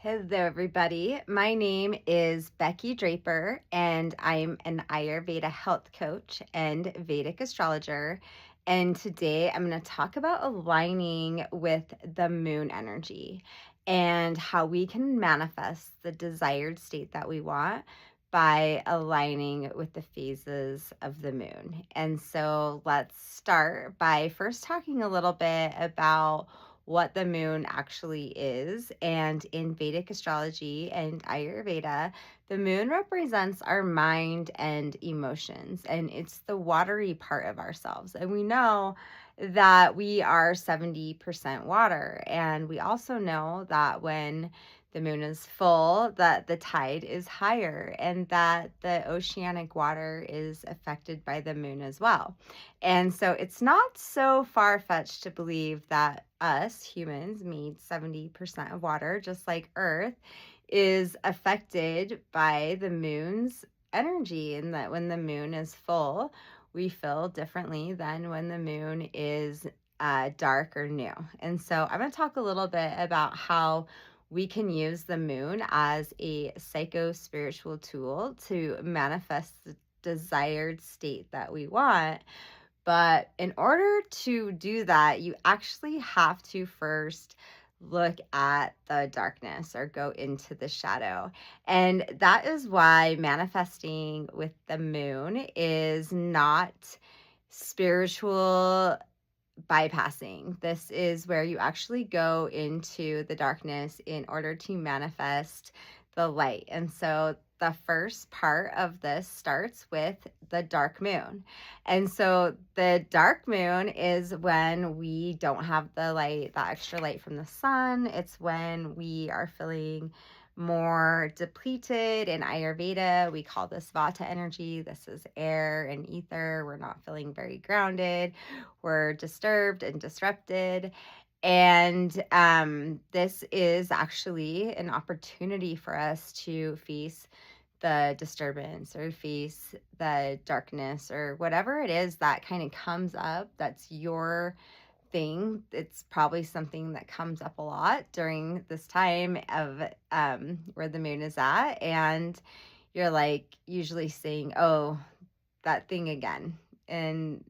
Hello, everybody. My name is Becky Draper, and I'm an Ayurveda health coach and Vedic astrologer. And today I'm going to talk about aligning with the moon energy and how we can manifest the desired state that we want by aligning with the phases of the moon. And so let's start by first talking a little bit about what the moon actually is. And in Vedic astrology and Ayurveda, the moon represents our mind and emotions, and it's the watery part of ourselves. And we know that we are 70% water. And we also know that when the moon is full, that the tide is higher and that the oceanic water is affected by the moon as well. And so it's not so far-fetched to believe that us humans made 70% of water, just like Earth, is affected by the moon's energy, and that when the moon is full, we feel differently than when the moon is dark or new. And so I'm going to talk a little bit about how we can use the moon as a psycho-spiritual tool to manifest the desired state that we want. But in order to do that, you actually have to first look at the darkness or go into the shadow. And that is why manifesting with the moon is not spiritual bypassing. This is where you actually go into the darkness in order to manifest the light. And so the first part of this starts with the dark moon. And so the dark moon is when we don't have the light, that extra light from the sun. It's when we are feeling more depleted. In Ayurveda, we call this Vata energy. This is air and ether. We're not feeling very grounded. We're disturbed and disrupted. And this is actually an opportunity for us to face the disturbance or face the darkness or whatever it is that kind of comes up that's your thing. It's probably something that comes up a lot during this time of where the moon is at. And you're like usually saying, oh, that thing again. And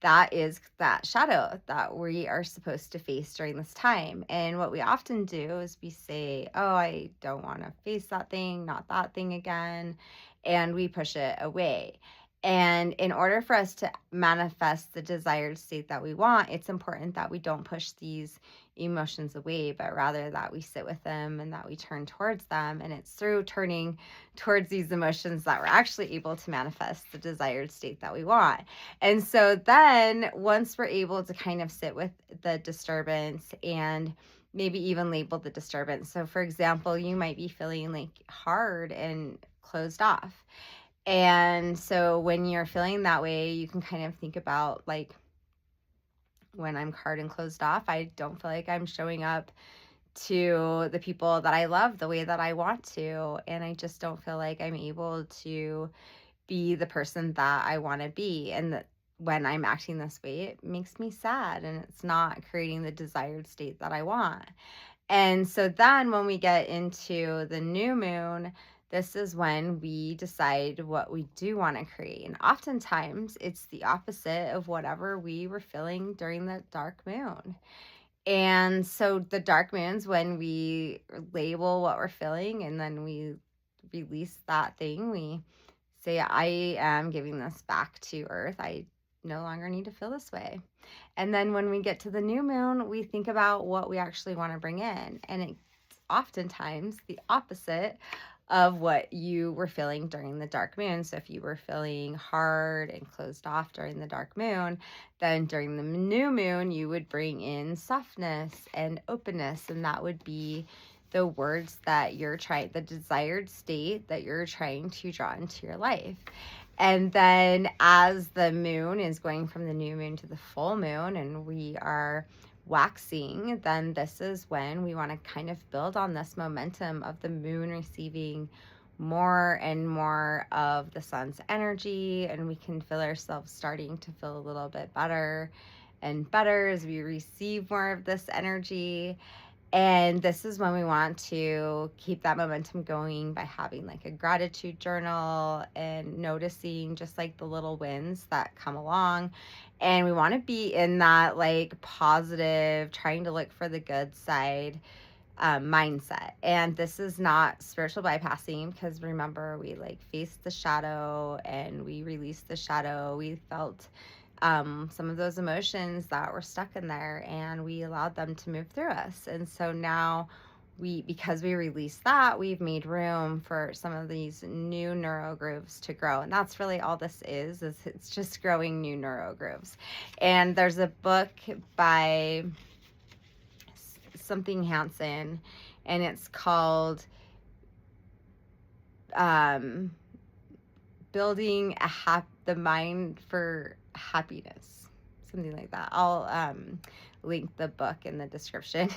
that is that shadow that we are supposed to face during this time. And what we often do is we say, oh, I don't want to face that thing, not that thing again. And we push it away. And in order for us to manifest the desired state that we want, it's important that we don't push these emotions away, but rather that we sit with them and that we turn towards them. And it's through turning towards these emotions that we're actually able to manifest the desired state that we want. And so then once we're able to kind of sit with the disturbance and maybe even label the disturbance. So for example, you might be feeling like hard and closed off. And so when you're feeling that way, you can kind of think about like, when I'm hard and closed off, I don't feel like I'm showing up to the people that I love the way that I want to. And I just don't feel like I'm able to be the person that I want to be. And that when I'm acting this way, it makes me sad and it's not creating the desired state that I want. And so then when we get into the new moon, this is when we decide what we do want to create. And oftentimes it's the opposite of whatever we were feeling during the dark moon. And so the dark moon's when we label what we're feeling and then we release that thing. We say, I am giving this back to Earth. I no longer need to feel this way. And then when we get to the new moon, we think about what we actually want to bring in. And it's oftentimes the opposite of what you were feeling during the dark moon. So if you were feeling hard and closed off during the dark moon, then during the new moon, you would bring in softness and openness. And that would be the words that you're trying, the desired state that you're trying to draw into your life. And then as the moon is going from the new moon to the full moon and we are waxing, then this is when we want to kind of build on this momentum of the moon receiving more and more of the sun's energy, and we can feel ourselves starting to feel a little bit better and better as we receive more of this energy. And this is when we want to keep that momentum going by having like a gratitude journal and noticing just like the little wins that come along. And we want to be in that like positive, trying to look for the good side mindset. And this is not spiritual bypassing, because remember, we like faced the shadow and we released the shadow. We felt some of those emotions that were stuck in there, and we allowed them to move through us. And so now because we released that, we've made room for some of these new neuro grooves to grow. And that's really all this is it's just growing new neuro grooves. And there's a book by something Hanson, and it's called building the mind for happiness, something like that. I'll link the book in the description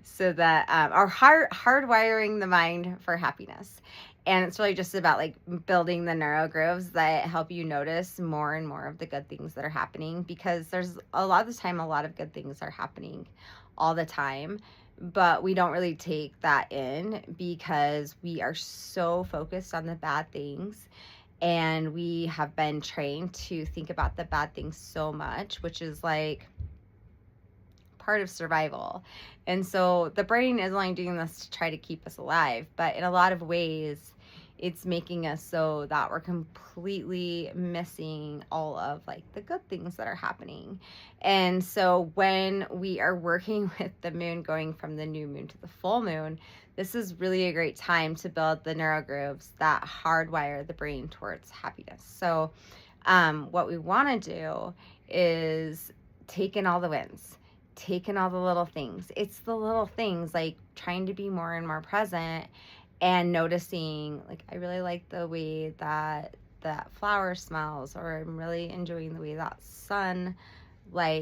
so that or hardwiring the mind for happiness. And it's really just about like building the neuro grooves that help you notice more and more of the good things that are happening, because there's a lot of the time a lot of good things are happening all the time, but we don't really take that in because we are so focused on the bad things, and we have been trained to think about the bad things so much, which is like part of survival. And so the brain is only doing this to try to keep us alive, but in a lot of ways it's making us so that we're completely missing all of like the good things that are happening. And so when we are working with the moon going from the new moon to the full moon, this is really a great time to build the neurogrooves that hardwire the brain towards happiness. So what we want to do is take in all the wins, take in all the little things. It's the little things like trying to be more and more present and noticing, like, I really like the way that that flower smells, or I'm really enjoying the way that sunlight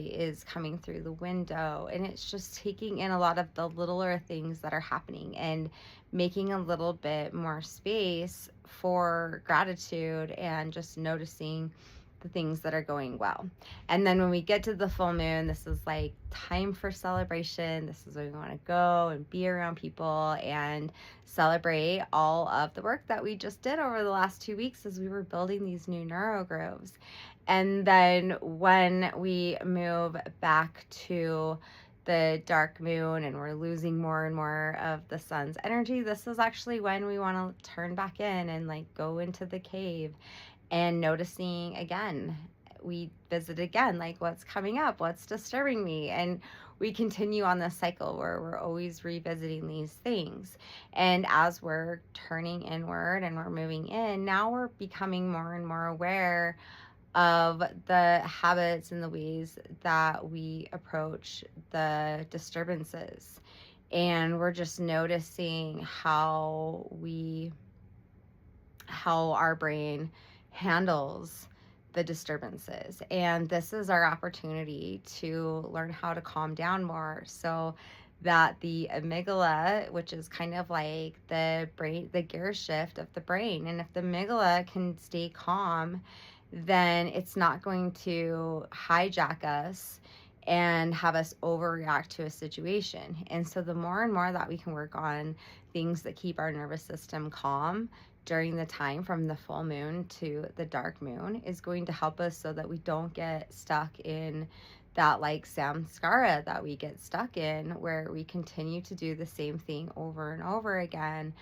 is coming through the window. And it's just taking in a lot of the littler things that are happening and making a little bit more space for gratitude and just noticing the things that are going well. And then when we get to the full moon, this is like time for celebration. This is where we want to go and be around people and celebrate all of the work that we just did over the last 2 weeks as we were building these new neuro grooves. And then when we move back to the dark moon and we're losing more and more of the sun's energy, this is actually when we want to turn back in and like go into the cave and noticing again. We visit again, like what's coming up, what's disturbing me, and we continue on this cycle where we're always revisiting these things. And as we're turning inward and we're moving in, now we're becoming more and more aware of the habits and the ways that we approach the disturbances. And we're just noticing how our brain handles the disturbances. And this is our opportunity to learn how to calm down more, so that the amygdala, which is kind of like the brain, the gear shift of the brain, and if the amygdala can stay calm, then it's not going to hijack us and have us overreact to a situation. And so the more and more that we can work on things that keep our nervous system calm during the time from the full moon to the dark moon is going to help us so that we don't get stuck in that like samskara that we get stuck in, where we continue to do the same thing over and over again.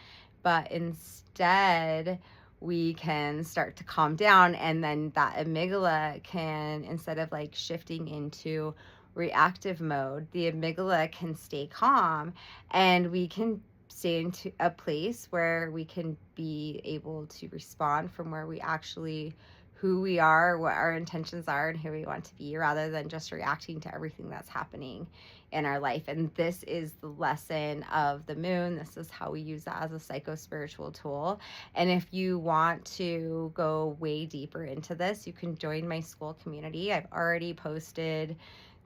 But instead, we can start to calm down, and then that amygdala can, instead of like shifting into reactive mode, the amygdala can stay calm, and we can stay into a place where we can be able to respond from where we actually, who we are, what our intentions are, and who we want to be, rather than just reacting to everything that's happening in our life. And this is the lesson of the moon. This is how we use that as a psycho-spiritual tool. And if you want to go way deeper into this, you can join my school community. I've already posted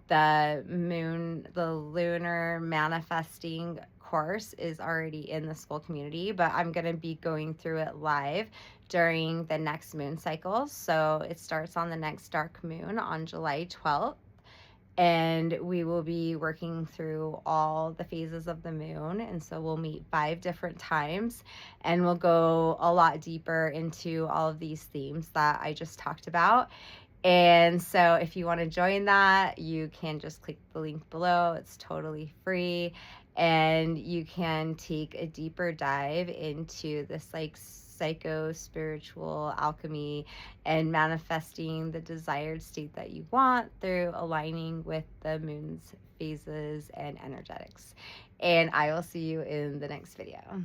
the lunar manifesting course is already in the school community, but I'm going to be going through it live during the next moon cycle. So it starts on the next dark moon on July 12th. and we will be working through all the phases of the moon. And so we'll meet 5 different times, and we'll go a lot deeper into all of these themes that I just talked about. And so if you want to join that, you can just click the link below. It's totally free. And you can take a deeper dive into this like psycho spiritual alchemy and manifesting the desired state that you want through aligning with the moon's phases and energetics. And I will see you in the next video.